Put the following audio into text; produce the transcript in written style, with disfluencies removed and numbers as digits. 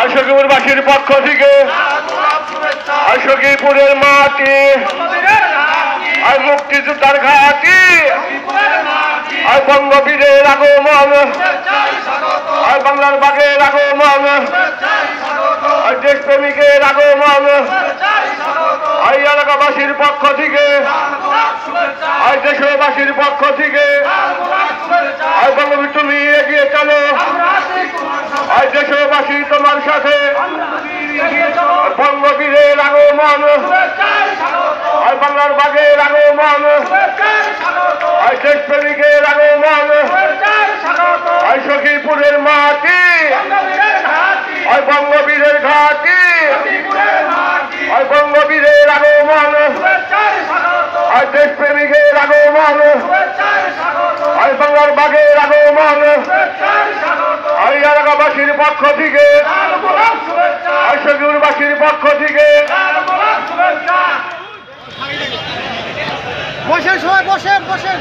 সখীপুরবাসীর পক্ষ থেকে আর সখীপুরের মাটি আর মুক্তিযোদ্ধার ঘাটি আর বঙ্গবীরের আগমন আর বাংলার বাগের আগমন আর দেশপ্রেমিকের আগমন আর এলাকাবাসীর পক্ষ থেকে আর দেশবাসীর পক্ষ থেকে আর বঙ্গবীর তুমি এগিয়ে চলো আর দেশবাসী তোমার সাথে বঙ্গবীরের আগমন আর বাংলার বাগের আগমন আর দেশপ্রেমিকের আগমন আর সখীপুরের মাটি আর বঙ্গবীরের ঘাটি আর বঙ্গবীরের আগমন আর দেশপ্রেমিকের আগমন আর বাংলার বাগের আগমন আর এলাকাবাসীর পক্ষ থেকে আর সখীপুরবাসীর পক্ষ থেকে বসেন সবাই বসেন বসেন।